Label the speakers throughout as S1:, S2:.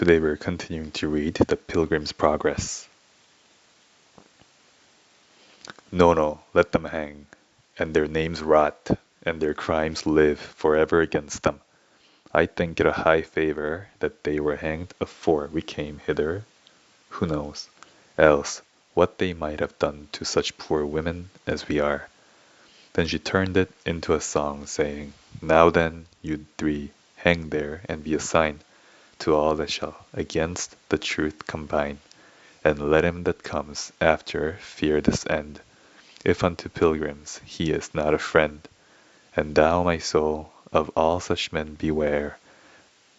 S1: Today we're continuing to read The Pilgrim's Progress. No, no, let them hang, and their names rot, and their crimes live forever against them. I think it a high favor that they were hanged afore we came hither. Who knows, else, what they might have done to such poor women as we are. Then she turned it into a song, saying, Now then, you three, hang there, and be a sign to all that shall against the truth combine, and let him that comes after fear this end, if unto pilgrims he is not a friend. And thou, my soul, of all such men beware,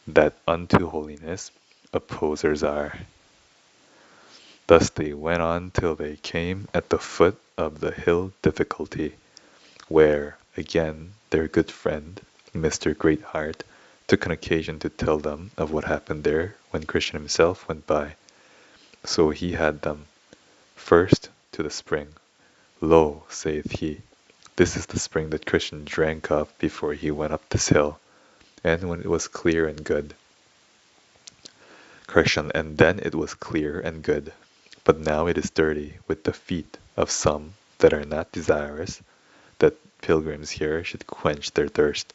S1: that unto holiness opposers are. Thus they went on till they came at the foot of the hill Difficulty, where, again, their good friend, Mr. Greatheart, took an occasion to tell them of what happened there when Christian himself went by. So he had them. First to the spring. Lo, saith he, this is the spring that Christian drank of before he went up this hill, and when it was clear and good. Christian, and then it was clear and good, but now it is dirty with the feet of some that are not desirous that pilgrims here should quench their thirst.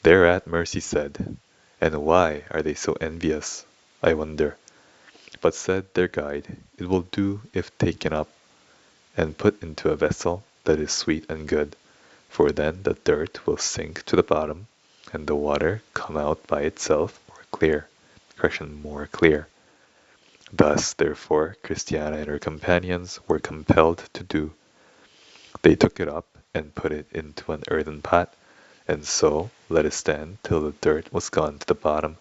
S1: Thereat Mercy said, And why are they so envious, I wonder? But said their guide, It will do if taken up, and put into a vessel that is sweet and good, for then the dirt will sink to the bottom, and the water come out by itself more clear, more clear. Thus, therefore, Christiana and her companions were compelled to do. They took it up and put it into an earthen pot, and so let it stand till the dirt was gone to the bottom,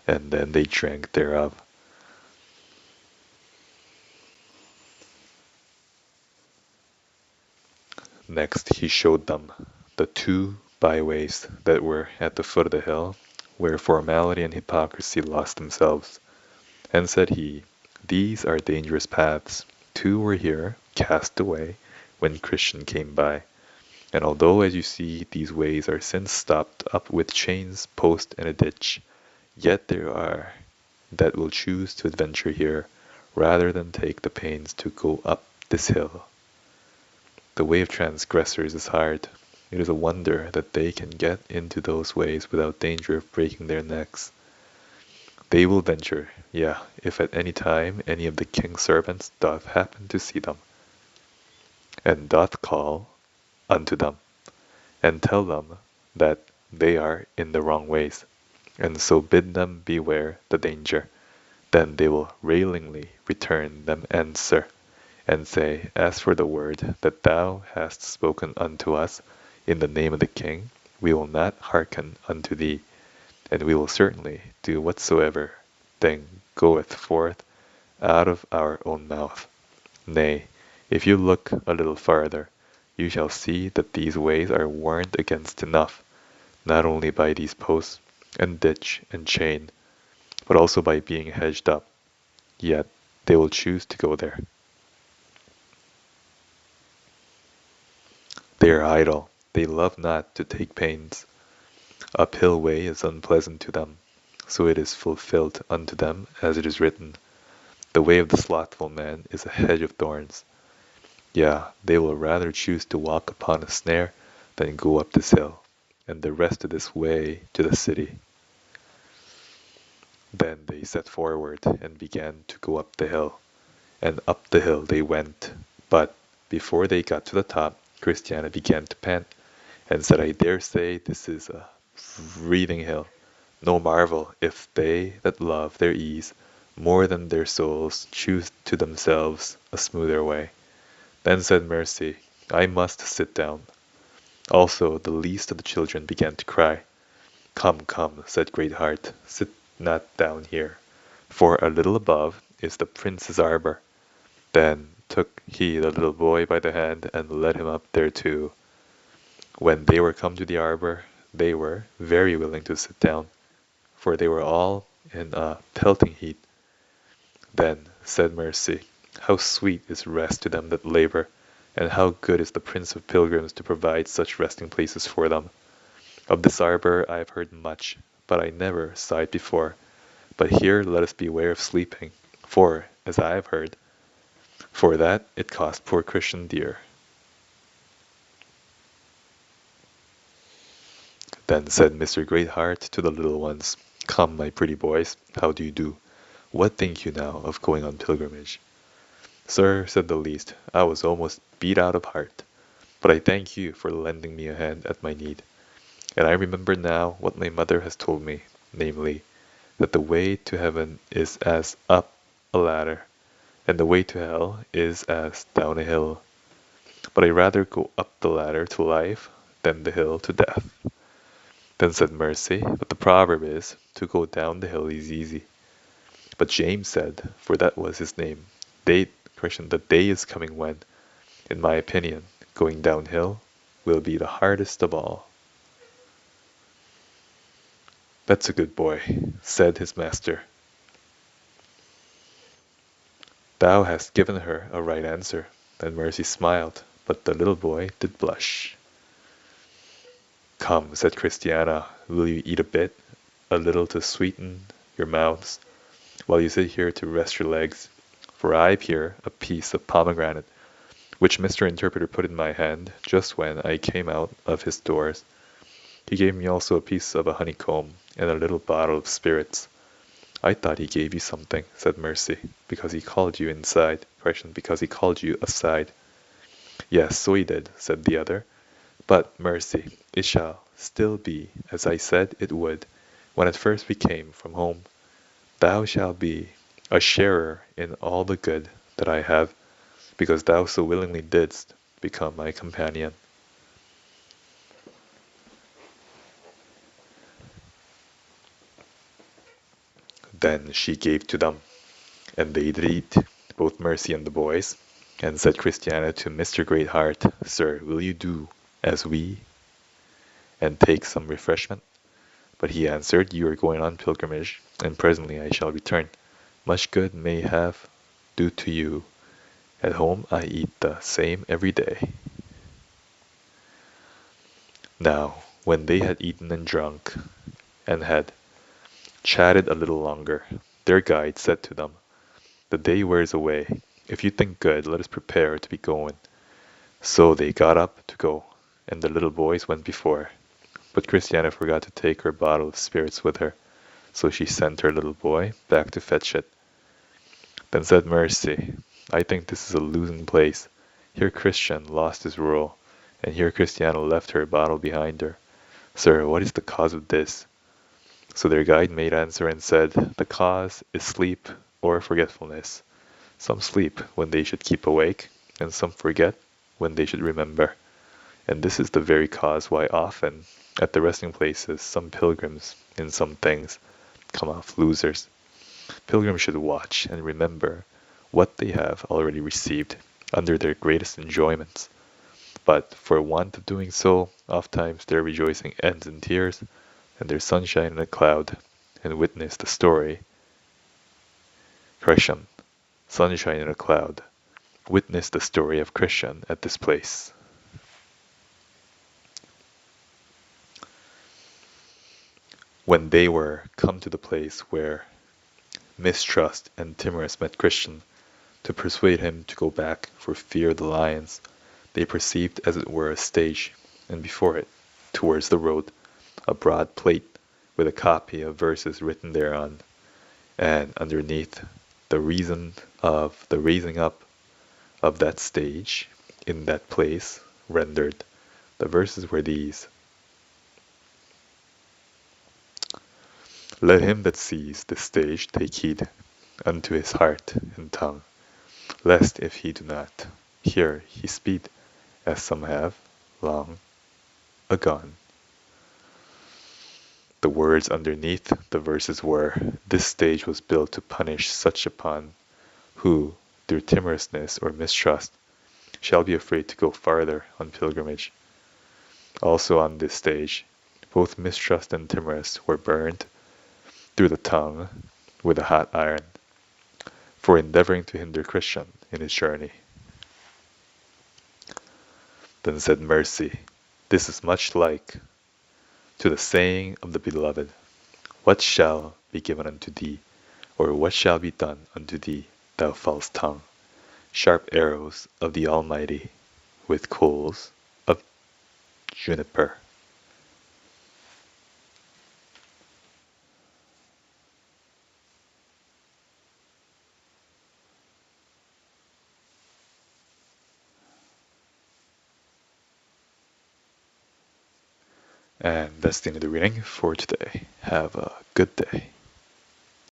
S1: and then they drank thereof. Next he showed them the two byways that were at the foot of the hill, where formality and hypocrisy lost themselves. And said he, These are dangerous paths. Two were here, cast away, when Christian came by. And although, as you see, these ways are since stopped up with chains, post, and a ditch, yet there are that will choose to adventure here, rather than take the pains to go up this hill. The way of transgressors is hard. It is a wonder that they can get into those ways without danger of breaking their necks. They will venture, if at any time any of the king's servants doth happen to see them, and doth call unto them, and tell them that they are in the wrong ways, and so bid them beware the danger. Then they will railingly return them answer, and say, As for the word that thou hast spoken unto us in the name of the king, we will not hearken unto thee, and we will certainly do whatsoever thing goeth forth out of our own mouth. Nay, if you look a little farther, you shall see that these ways are warned against enough, not only by these posts and ditch and chain, but also by being hedged up. Yet they will choose to go there. They are idle, they love not to take pains. Uphill way is unpleasant to them, so it is fulfilled unto them as it is written, The way of the slothful man is a hedge of thorns. They will rather choose to walk upon a snare than go up this hill, and the rest of this way to the city. Then they set forward and began to go up the hill, and up the hill they went, but before they got to the top, Christiana began to pant, and said, I dare say this is a breathing hill. No marvel if they that love their ease more than their souls choose to themselves a smoother way. Then said Mercy, I must sit down. Also the least of the children began to cry. Come, come, said Greatheart, sit not down here, for a little above is the prince's arbour. Then took he the little boy by the hand, and led him up thereto. When they were come to the arbour, they were very willing to sit down, for they were all in a pelting heat. Then said Mercy, How sweet is rest to them that labour, and how good is the Prince of Pilgrims to provide such resting places for them. Of this arbour I have heard much, but I never saw it before. But here let us beware of sleeping, for, as I have heard, for that it cost poor Christian dear. Then said Mr. Greatheart to the little ones, Come, my pretty boys, how do you do? What think you now of going on pilgrimage? Sir, said the least, I was almost beat out of heart, but I thank you for lending me a hand at my need. And I remember now what my mother has told me, namely, that the way to heaven is as up a ladder, and the way to hell is as down a hill. But I rather go up the ladder to life than the hill to death. Then said Mercy, but the proverb is, to go down the hill is easy. But James said, for that was his name, the day is coming when, in my opinion, going downhill will be the hardest of all. That's a good boy, said his master. Thou hast given her a right answer. Then Mercy smiled, but the little boy did blush. Come, said Christiana, will you eat a little to sweeten your mouths, while you sit here to rest your legs? For I've here a piece of pomegranate, which Mr. Interpreter put in my hand just when I came out of his doors. He gave me also a piece of a honeycomb and a little bottle of spirits. I thought he gave you something, said Mercy, because he called you inside. Because he called you aside. Yes, so he did, said the other. But, Mercy, it shall still be as I said it would when at first we came from home. Thou shalt be a sharer in all the good that I have, because thou so willingly didst become my companion. Then she gave to them, and they did eat, both Mercy and the boys. And said Christiana to Mr. Greatheart, Sir, will you do as we, and take some refreshment? But he answered, You are going on pilgrimage, and presently I shall return. Much good may have do to you. At home I eat the same every day. Now, when they had eaten and drunk, and had chatted a little longer, their guide said to them, The day wears away. If you think good, let us prepare to be going. So they got up to go, and the little boys went before. But Christiana forgot to take her bottle of spirits with her, so she sent her little boy back to fetch it. Then said Mercy, I think this is a losing place. Here Christian lost his rule, and here Christiana left her bottle behind her. Sir, what is the cause of this? So their guide made answer and said, The cause is sleep or forgetfulness. Some sleep when they should keep awake, and some forget when they should remember. And this is the very cause why often, at the resting places, some pilgrims, in some things, come off losers. Pilgrims should watch and remember what they have already received under their greatest enjoyments. But for want of doing so, ofttimes their rejoicing ends in tears, and their sunshine in a cloud, and witness the story. Correction. Sunshine in a cloud. Witness the story of Christian at this place. When they were come to the place where Mistrust and Timorous met Christian, to persuade him to go back for fear of the lions, they perceived as it were a stage, and before it, towards the road, a broad plate with a copy of verses written thereon, and underneath the reason of the raising up of that stage in that place rendered. The verses were these: Let him that sees this stage take heed unto his heart and tongue, lest if he do not hear he speed, as some have long agone. The words underneath the verses were, This stage was built to punish such upon who, through timorousness or mistrust, shall be afraid to go farther on pilgrimage. Also on this stage, both mistrust and timorous were burned through the tongue with a hot iron, for endeavoring to hinder Christian in his journey. Then said Mercy, This is much to the saying of the beloved, What shall be given unto thee? Or what shall be done unto thee, thou false tongue? Sharp arrows of the Almighty, with coals of juniper. And that's the end of the reading for today. Have a good day.